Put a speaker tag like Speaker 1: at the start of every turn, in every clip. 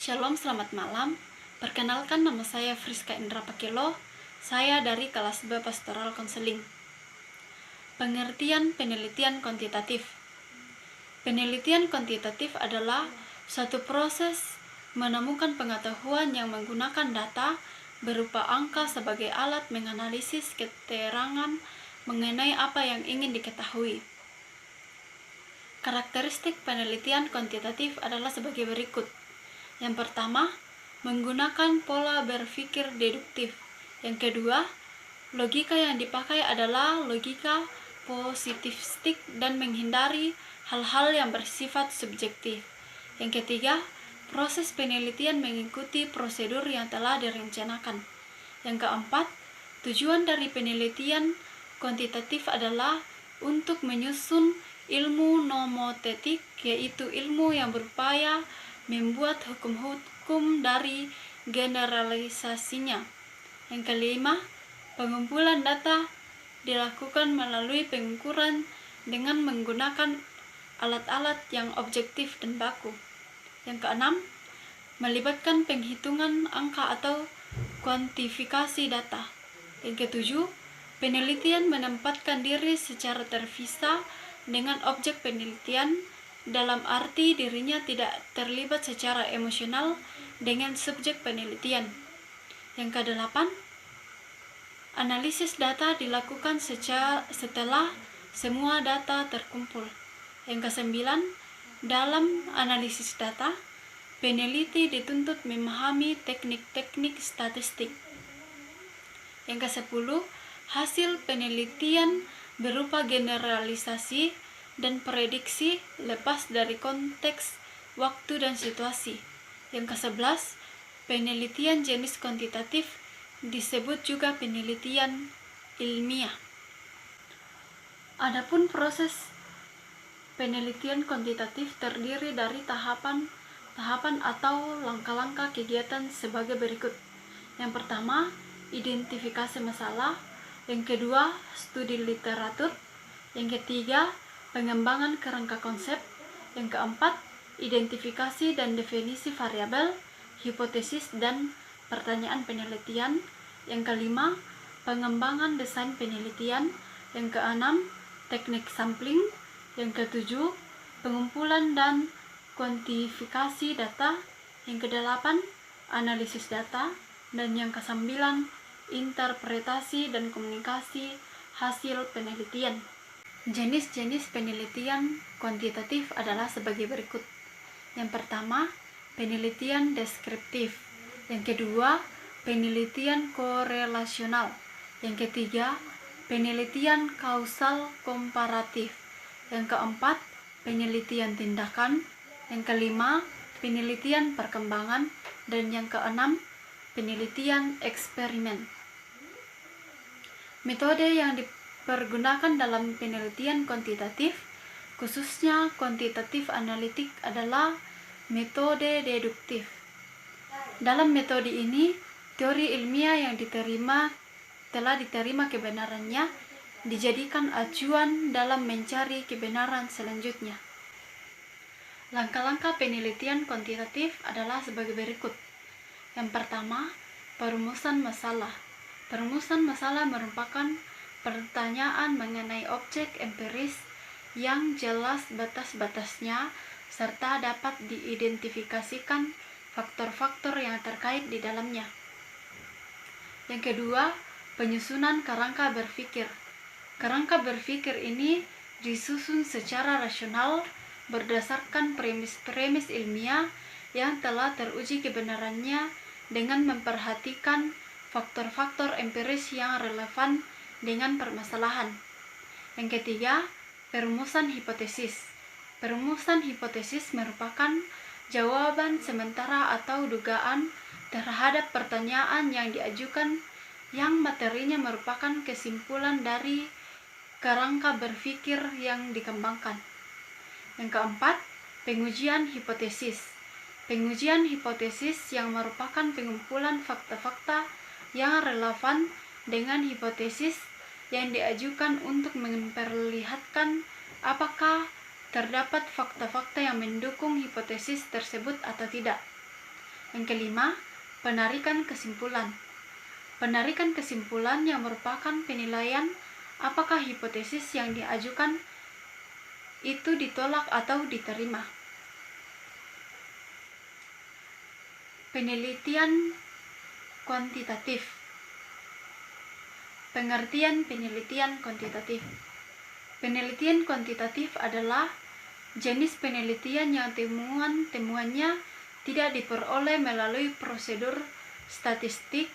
Speaker 1: Shalom, selamat malam. Perkenalkan, nama saya Friska Indra Pakelo. Saya dari kelas B Pastoral Konseling. Pengertian penelitian kuantitatif. Penelitian kuantitatif adalah suatu proses menemukan pengetahuan yang menggunakan data berupa angka sebagai alat menganalisis keterangan mengenai apa yang ingin diketahui. Karakteristik penelitian kuantitatif adalah sebagai berikut. Yang pertama, menggunakan pola berpikir deduktif. Yang kedua, logika yang dipakai adalah logika positivistik dan menghindari hal-hal yang bersifat subjektif. Yang ketiga, proses penelitian mengikuti prosedur yang telah direncanakan. Yang keempat, tujuan dari penelitian kuantitatif adalah untuk menyusun ilmu nomotetik, yaitu ilmu yang berupaya membuat hukum-hukum dari generalisasinya. Yang kelima, pengumpulan data dilakukan melalui pengukuran dengan menggunakan alat-alat yang objektif dan baku. Yang keenam, melibatkan penghitungan angka atau kuantifikasi data. Yang ketujuh, penelitian menempatkan diri secara terpisah dengan objek penelitian, dalam arti dirinya tidak terlibat secara emosional dengan subjek penelitian. Yang kedelapan, analisis data dilakukan setelah semua data terkumpul. Yang kesembilan, dalam analisis data, peneliti dituntut memahami teknik-teknik statistik. Yang kesepuluh, hasil penelitian berupa generalisasi dan prediksi lepas dari konteks, waktu, dan situasi. Yang ke-11, penelitian jenis kuantitatif disebut juga penelitian ilmiah. Adapun proses penelitian kuantitatif terdiri dari tahapan atau langkah-langkah kegiatan sebagai berikut. Yang pertama, identifikasi masalah. Yang kedua, studi literatur. Yang ketiga, pengembangan kerangka konsep. Yang keempat, identifikasi dan definisi variabel, hipotesis, dan pertanyaan penelitian. Yang kelima, pengembangan desain penelitian. Yang keenam, teknik sampling. Yang ketujuh, pengumpulan dan kuantifikasi data. Yang kedelapan, analisis data. Dan yang kesembilan, interpretasi dan komunikasi hasil penelitian. Jenis-jenis penelitian kuantitatif adalah sebagai berikut. Yang pertama, penelitian deskriptif. Yang kedua, penelitian korelasional. Yang ketiga, penelitian kausal komparatif. Yang keempat, penelitian tindakan. Yang kelima, penelitian perkembangan. Dan yang keenam, penelitian eksperimen. Metode yang dipergunakan dalam penelitian kuantitatif, khususnya kuantitatif analitik, adalah metode deduktif. Dalam metode ini, teori ilmiah yang telah diterima kebenarannya dijadikan acuan dalam mencari kebenaran selanjutnya. Langkah-langkah penelitian kuantitatif adalah sebagai berikut. Yang pertama, perumusan masalah. Perumusan masalah merupakan pertanyaan mengenai objek empiris yang jelas batas-batasnya serta dapat diidentifikasikan faktor-faktor yang terkait di dalamnya. Yang kedua, penyusunan kerangka berpikir. Kerangka berpikir ini disusun secara rasional berdasarkan premis-premis ilmiah yang telah teruji kebenarannya dengan memperhatikan faktor-faktor empiris yang relevan dengan permasalahan. Yang ketiga, perumusan hipotesis. Perumusan hipotesis merupakan jawaban sementara atau dugaan terhadap pertanyaan yang diajukan yang materinya merupakan kesimpulan dari kerangka berpikir yang dikembangkan. Yang keempat, pengujian hipotesis. Pengujian hipotesis yang merupakan pengumpulan fakta-fakta yang relevan dengan hipotesis yang diajukan untuk memperlihatkan apakah terdapat fakta-fakta yang mendukung hipotesis tersebut atau tidak. Yang kelima, penarikan kesimpulan. Penarikan kesimpulan yang merupakan penilaian apakah hipotesis yang diajukan itu ditolak atau diterima. Penelitian kuantitatif. Pengertian penelitian kuantitatif. Penelitian kuantitatif adalah jenis penelitian yang temuannya tidak diperoleh melalui prosedur statistik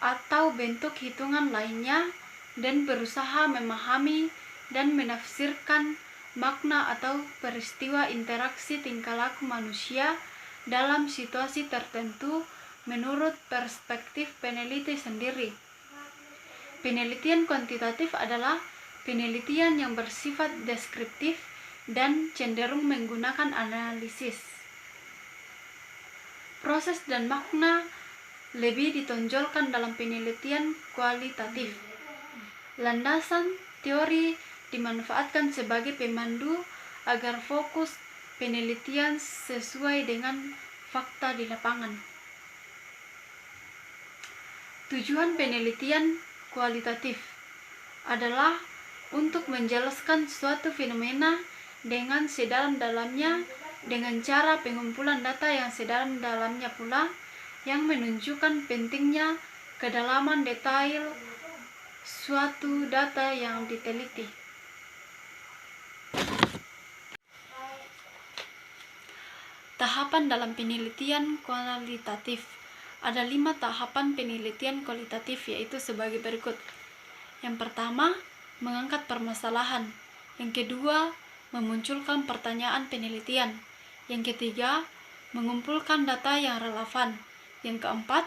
Speaker 1: atau bentuk hitungan lainnya dan berusaha memahami dan menafsirkan makna atau peristiwa interaksi tingkah laku manusia dalam situasi tertentu menurut perspektif peneliti sendiri. Penelitian kuantitatif adalah penelitian yang bersifat deskriptif dan cenderung menggunakan analisis. Proses dan makna lebih ditonjolkan dalam penelitian kualitatif. Landasan teori dimanfaatkan sebagai pemandu agar fokus penelitian sesuai dengan fakta di lapangan. Tujuan penelitian kualitatif adalah untuk menjelaskan suatu fenomena dengan sedalam-dalamnya dengan cara pengumpulan data yang sedalam-dalamnya pula, yang menunjukkan pentingnya kedalaman detail suatu data yang diteliti. Tahapan dalam penelitian kualitatif. Ada 5 tahapan penelitian kualitatif, yaitu sebagai berikut. Yang pertama, mengangkat permasalahan. Yang kedua, memunculkan pertanyaan penelitian. Yang ketiga, mengumpulkan data yang relevan. Yang keempat,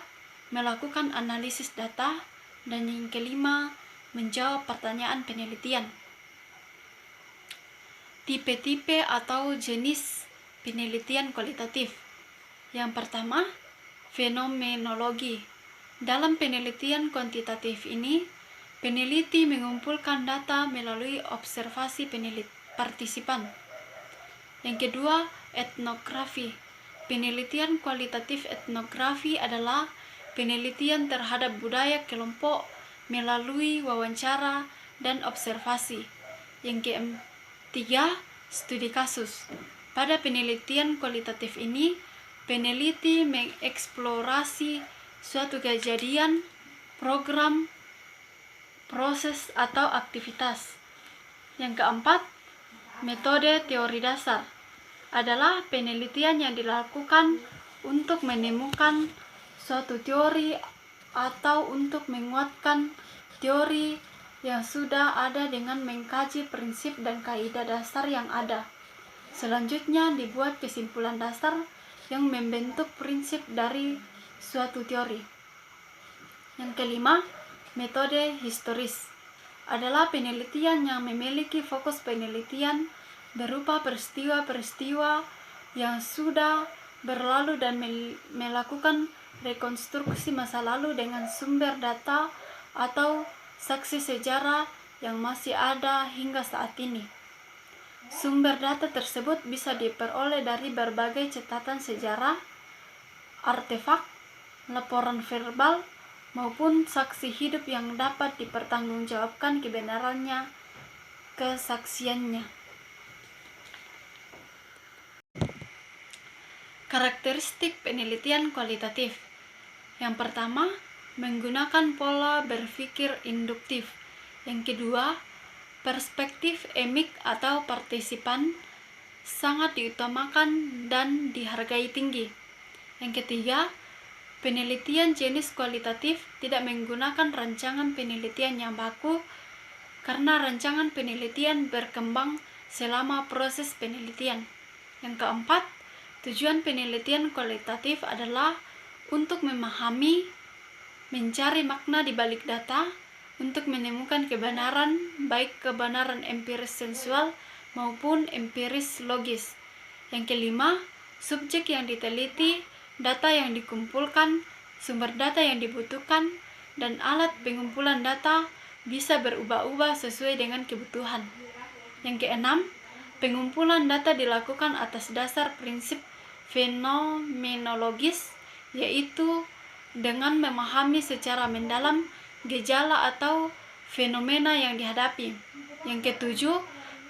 Speaker 1: melakukan analisis data. Dan yang kelima, menjawab pertanyaan penelitian. Tipe-tipe atau jenis penelitian kualitatif. Yang pertama, fenomenologi. Dalam penelitian kuantitatif ini, peneliti mengumpulkan data melalui observasi partisipan. Yang kedua, etnografi. Penelitian kualitatif etnografi adalah penelitian terhadap budaya kelompok melalui wawancara dan observasi. Yang ketiga, studi kasus. Pada penelitian kualitatif ini, peneliti mengeksplorasi suatu kejadian, program, proses, atau aktivitas. Yang keempat, metode teori dasar adalah penelitian yang dilakukan untuk menemukan suatu teori atau untuk menguatkan teori yang sudah ada dengan mengkaji prinsip dan kaidah dasar yang ada. Selanjutnya dibuat kesimpulan dasar yang membentuk prinsip dari suatu teori. Yang kelima, metode historis adalah penelitian yang memiliki fokus penelitian berupa peristiwa-peristiwa yang sudah berlalu dan melakukan rekonstruksi masa lalu dengan sumber data atau saksi sejarah yang masih ada hingga saat ini. Sumber data tersebut bisa diperoleh dari berbagai catatan sejarah, artefak, laporan verbal, maupun saksi hidup yang dapat dipertanggungjawabkan kebenarannya, kesaksiannya. Karakteristik penelitian kualitatif. Yang pertama, menggunakan pola berpikir induktif. Yang kedua, perspektif emik atau partisipan sangat diutamakan dan dihargai tinggi. Yang ketiga, penelitian jenis kualitatif tidak menggunakan rancangan penelitian yang baku karena rancangan penelitian berkembang selama proses penelitian. Yang keempat, tujuan penelitian kualitatif adalah untuk memahami, mencari makna di balik data, untuk menemukan kebenaran, baik kebenaran empiris sensual maupun empiris logis. Yang kelima, subjek yang diteliti, data yang dikumpulkan, sumber data yang dibutuhkan, dan alat pengumpulan data bisa berubah-ubah sesuai dengan kebutuhan. Yang keenam, pengumpulan data dilakukan atas dasar prinsip fenomenologis yaitu dengan memahami secara mendalam gejala atau fenomena yang dihadapi. Yang ketujuh,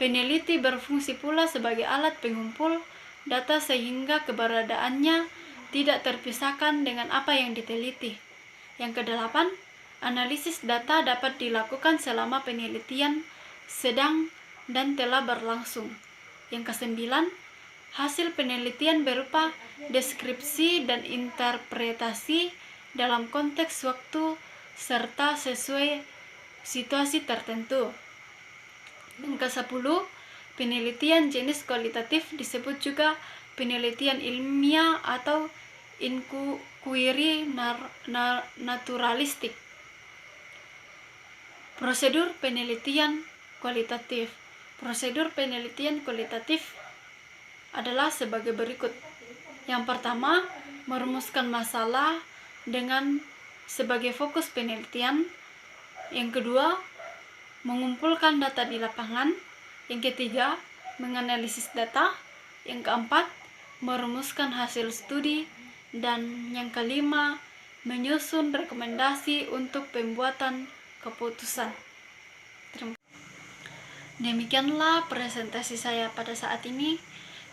Speaker 1: peneliti berfungsi pula sebagai alat pengumpul data sehingga keberadaannya tidak terpisahkan dengan apa yang diteliti. Yang kedelapan, analisis data dapat dilakukan selama penelitian sedang dan telah berlangsung. Yang kesembilan, hasil penelitian berupa deskripsi dan interpretasi dalam konteks waktu serta sesuai situasi tertentu. Yang ke-10, penelitian jenis kualitatif disebut juga penelitian ilmiah atau inquiry naturalistik. Prosedur penelitian kualitatif. Prosedur penelitian kualitatif adalah sebagai berikut. Yang pertama, merumuskan masalah dengan sebagai fokus penelitian. Yang kedua, mengumpulkan data di lapangan. Yang ketiga, menganalisis data. Yang keempat, merumuskan hasil studi. Dan yang kelima, menyusun rekomendasi untuk pembuatan keputusan. Demikianlah presentasi saya pada saat ini.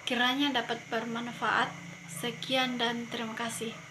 Speaker 1: Kiranya dapat bermanfaat. Sekian dan terima kasih.